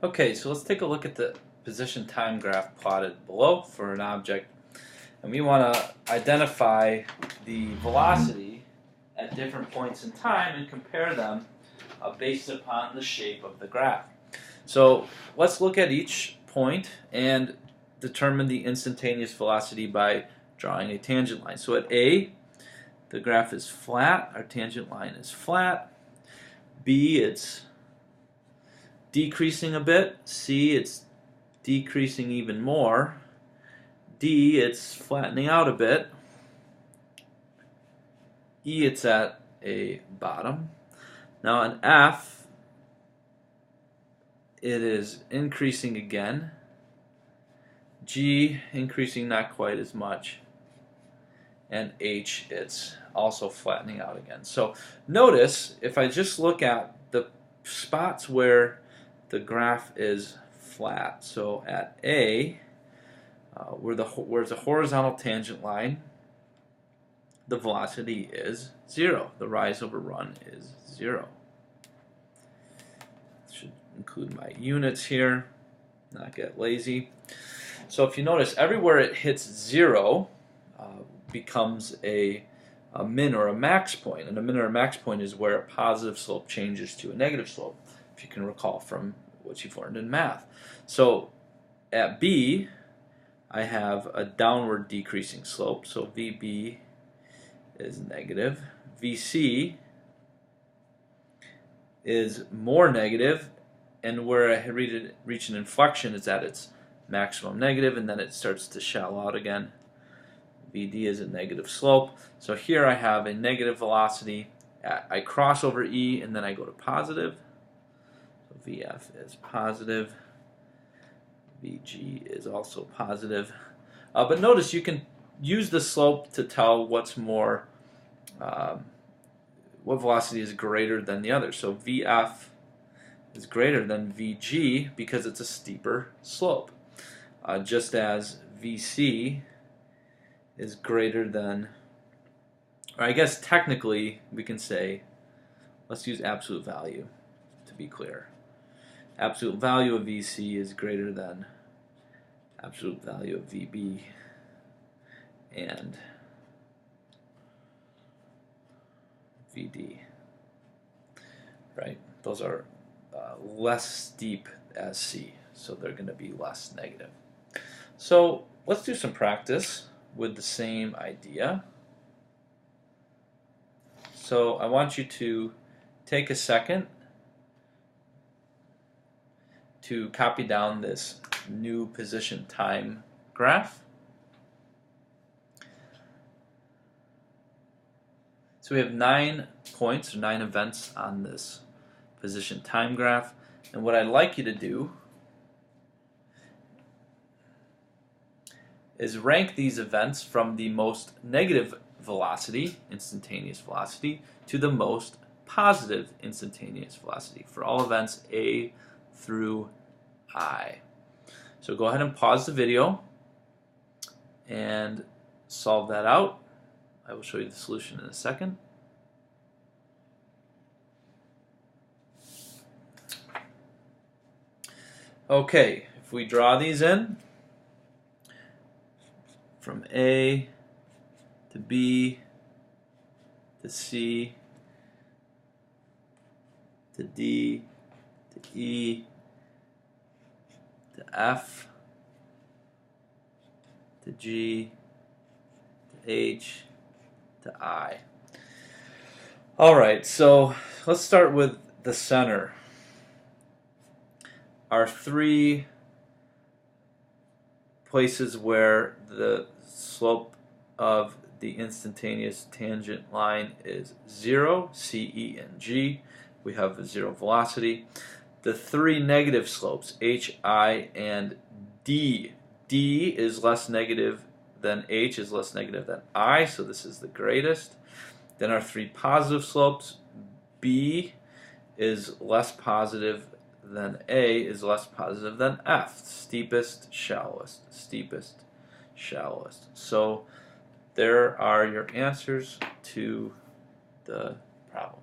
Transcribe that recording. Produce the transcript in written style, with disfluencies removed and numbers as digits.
Okay, so let's take a look at the position time graph plotted below for an object. And we want to identify the velocity at different points in time and compare them based upon the shape of the graph. So let's look at each point and determine the instantaneous velocity by drawing a tangent line. So at A, the graph is flat, our tangent line is flat. B, it's decreasing a bit. C, it's decreasing even more. D, it's flattening out a bit. E, it's at a bottom. Now in F, it is increasing again. G, increasing not quite as much. And H, it's also flattening out again. So notice, if I just look at the spots where the graph is flat, so at A, where's a horizontal tangent line, the velocity is 0. The rise over run is 0. Should include my units here, not get lazy. So if you notice, everywhere it hits 0 becomes a min or a max point. And a min or a max point is where a positive slope changes to a negative slope, if you can recall from what you've learned in math. So at B, I have a downward decreasing slope, so VB is negative. VC is more negative, and where I reach an inflection is at its maximum negative, and then it starts to shallow out again. VD is a negative slope. So here I have a negative velocity. I cross over E, and then I go to positive. So VF is positive. VG is also positive. But notice you can use the slope to tell what's more, what velocity is greater than the other. So VF is greater than VG because it's a steeper slope. Just as VC is greater than, or I guess technically we can say, let's use absolute value to be clear. Absolute value of VC is greater than absolute value of VB, and VD, right? Those are less steep as C, so they're going to be less negative. So let's do some practice with the same idea. So I want you to take a second to copy down this new position time graph. So we have 9 points, or 9 events on this position time graph. And what I'd like you to do is rank these events from the most negative velocity, instantaneous velocity, to the most positive instantaneous velocity for all events A through I. So go ahead and pause the video and solve that out. I will show you the solution in a second. Okay, if we draw these in, from A to B to C to D to E to F to G to H to I. Alright, so let's start with the center. Our 3 places where the slope of the instantaneous tangent line is 0, C, E, and G. We have a 0 velocity. The 3 negative slopes, H, I, and D. D is less negative than H, is less negative than I, so this is the greatest. Then our 3 positive slopes, B is less positive than A, is less positive than F. Steepest, shallowest, steepest, shallowest. So there are your answers to the problem.